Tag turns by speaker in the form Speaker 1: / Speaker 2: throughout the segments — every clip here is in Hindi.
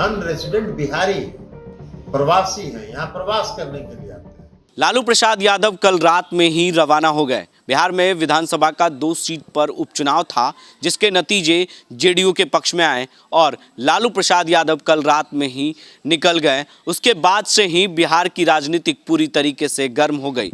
Speaker 1: नॉन रेजिडेंट बिहारी प्रवासी हैं, यहाँ प्रवास करने के लिए आते हैं।
Speaker 2: लालू प्रसाद यादव कल रात में ही रवाना हो गए। बिहार में विधानसभा का 2 सीट पर उपचुनाव था, जिसके नतीजे जेडीयू के पक्ष में आए और लालू प्रसाद यादव कल रात में ही निकल गए। उसके बाद से ही बिहार की राजनीतिक पूरी तरीके से गर्म हो गई।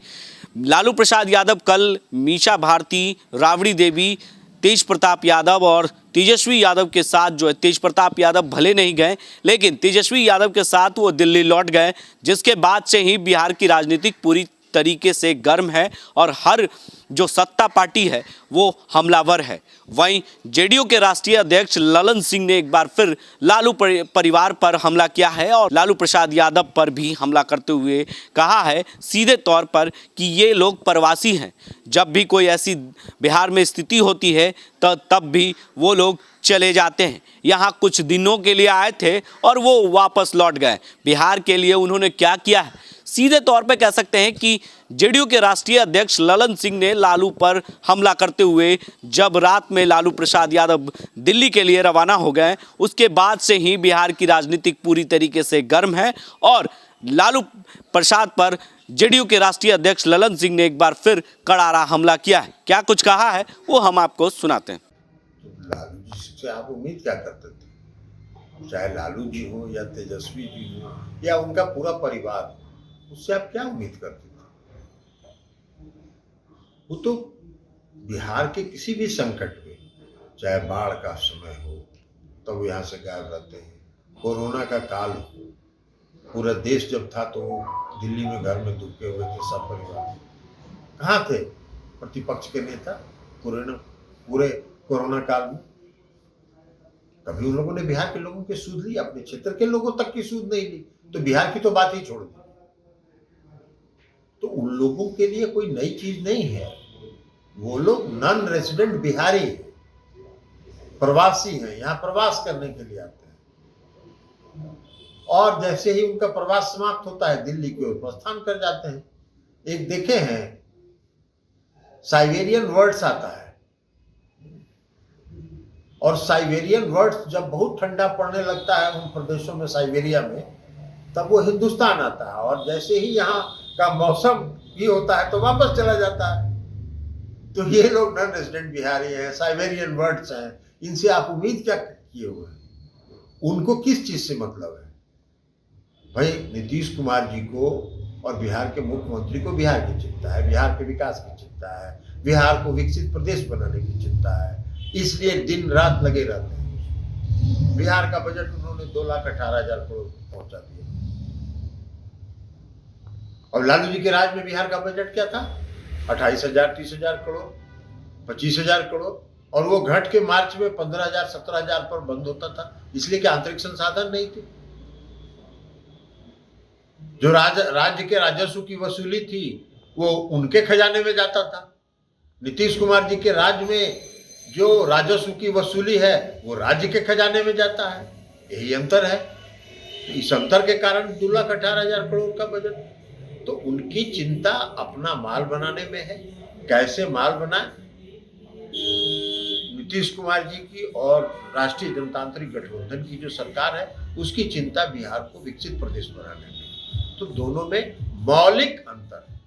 Speaker 2: लालू प्रसाद यादव कल मीसा भारती, राबड़ी देवी, तेज प्रताप यादव और तेजस्वी यादव के साथ जो है, तेज प्रताप यादव भले नहीं गए लेकिन तेजस्वी यादव के साथ वो दिल्ली लौट गए, जिसके बाद से ही बिहार की राजनीतिक पूरी तरीके से गर्म है और हर जो सत्ता पार्टी है वो हमलावर है। वहीं जेडीयू के राष्ट्रीय अध्यक्ष ललन सिंह ने एक बार फिर लालू परिवार पर हमला किया है और लालू प्रसाद यादव पर भी हमला करते हुए कहा है सीधे तौर पर कि ये लोग प्रवासी हैं। जब भी कोई ऐसी बिहार में स्थिति होती है तो तब भी वो लोग चले जाते हैं। यहाँ कुछ दिनों के लिए आए थे और वो वापस लौट गए। बिहार के लिए उन्होंने क्या किया है, सीधे तौर पे कह सकते हैं कि जेडीयू के राष्ट्रीय अध्यक्ष ललन सिंह ने लालू पर हमला करते हुए जब रात में लालू प्रसाद यादव दिल्ली के लिए रवाना हो गए, उसके बाद से ही बिहार की राजनीतिक पूरी तरीके से गर्म है और लालू प्रसाद पर जेडीयू के राष्ट्रीय अध्यक्ष ललन सिंह ने एक बार फिर करारा हमला किया है। क्या कुछ कहा है वो हम आपको सुनाते हैं।
Speaker 1: लालू जी से आप उम्मीद क्या करते थे? चाहे लालू जी हो या तेजस्वी जी हो या उनका पूरा परिवार, उससे आप क्या उम्मीद करते थे? वो तो बिहार के किसी भी संकट में, चाहे बाढ़ का समय हो तब तो यहाँ से गायब रहते हैं, कोरोना का काल हो, पूरा देश जब था तो वो दिल्ली में घर में दुबके हुए थे सब परिवार। कहाँ थे प्रतिपक्ष के नेता पूरे कोरोना काल में? कभी उन लोगों ने बिहार के लोगों की सुध ली? अपने क्षेत्र के लोगों तक की सुध नहीं ली, तो बिहार की तो बात ही छोड़ दी। तो उन लोगों के लिए कोई नई चीज नहीं है। वो लोग नॉन रेजिडेंट बिहारी प्रवासी हैं, यहाँ प्रवास करने के लिए आते हैं और जैसे ही उनका प्रवास समाप्त होता है दिल्ली की ओर प्रस्थान कर जाते हैं। एक देखे हैं साइबेरियन वर्ड्स आता है और साइबेरियन वर्ड्स जब बहुत ठंडा पड़ने लगता है उन प्रदेशों में, साइबेरिया में, तब वो हिंदुस्तान आता है और जैसे ही यहाँ का मौसम भी होता है तो वापस चला जाता है। तो ये लोग नॉन रेजिडेंट बिहारी हैं, साइबेरियन वर्ड्स हैं, इनसे आप उम्मीद क्या किए हुए हैं? उनको किस चीज से मतलब है? भाई नीतीश कुमार जी को और बिहार के मुख्यमंत्री को बिहार की चिंता है, बिहार के विकास की चिंता है, बिहार को विकसित प्रदेश बनाने की चिंता है, इसलिए दिन रात लगे रहते हैं। बिहार का बजट उन्होंने 2,18,000 करोड़ पहुंचा दिया। और लालू जी के राज में बिहार का बजट क्या था? 28,000, 30,000 करोड़, 25,000 करोड़, और वो घट के मार्च में 15,000, 17,000 पर बंद होता था, इसलिए कि आंतरिक संसाधन नहीं थे। जो राज्य के राजस्व की वसूली थी वो उनके खजाने में जाता था। नीतीश कुमार जी के राज्य में जो राजस्व की वसूली है वो राज्य के खजाने में जाता है। यही अंतर है। इस अंतर के कारण 2,18,000 करोड़ का बजट। तो उनकी चिंता अपना माल बनाने में है, कैसे माल बनाए। नीतीश कुमार जी की और राष्ट्रीय जनतांत्रिक गठबंधन की जो सरकार है उसकी चिंता बिहार को विकसित प्रदेश बनाने में। तो दोनों में मौलिक अंतर है।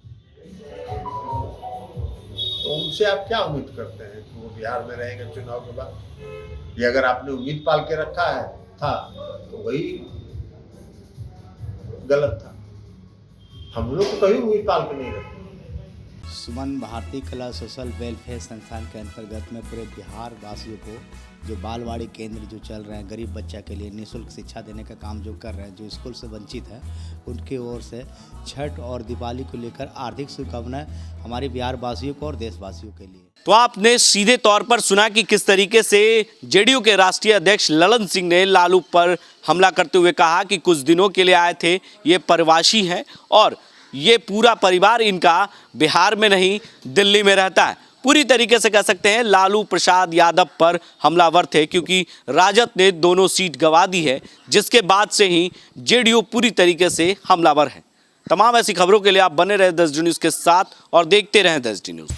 Speaker 1: तो उनसे आप क्या उम्मीद करते हैं कि वो बिहार में रहेंगे चुनाव के बाद? ये अगर आपने उम्मीद पाल के रखा है था तो वही गलत था। हम लोग तो कभी उम्मीद पाल के नहीं रखते।
Speaker 3: सुमन भारती कला सोशल वेलफेयर संस्थान के अंतर्गत में पूरे बिहार वासियों को जो बालवाड़ी केंद्र जो चल रहे हैं, गरीब बच्चा के लिए निःशुल्क शिक्षा देने का काम जो कर रहे हैं, जो स्कूल से वंचित है, उनकी ओर से छठ और दिवाली को लेकर हार्दिक शुभकामनाएं हमारे बिहार वासियों को और देशवासियों के लिए।
Speaker 2: तो आपने सीधे तौर पर सुना कि किस तरीके से जेडीयू के राष्ट्रीय अध्यक्ष ललन सिंह ने लालू पर हमला करते हुए कहा कि कुछ दिनों के लिए आए थे, ये प्रवासी हैं और ये पूरा परिवार इनका बिहार में नहीं दिल्ली में रहता है। पूरी तरीके से कह सकते हैं लालू प्रसाद यादव पर हमलावर थे, क्योंकि राजद ने दोनों सीट गंवा दी है, जिसके बाद से ही जेडीयू पूरी तरीके से हमलावर है। तमाम ऐसी खबरों के लिए आप बने रहे 10D न्यूज़ के साथ और देखते रहें 10D न्यूज़।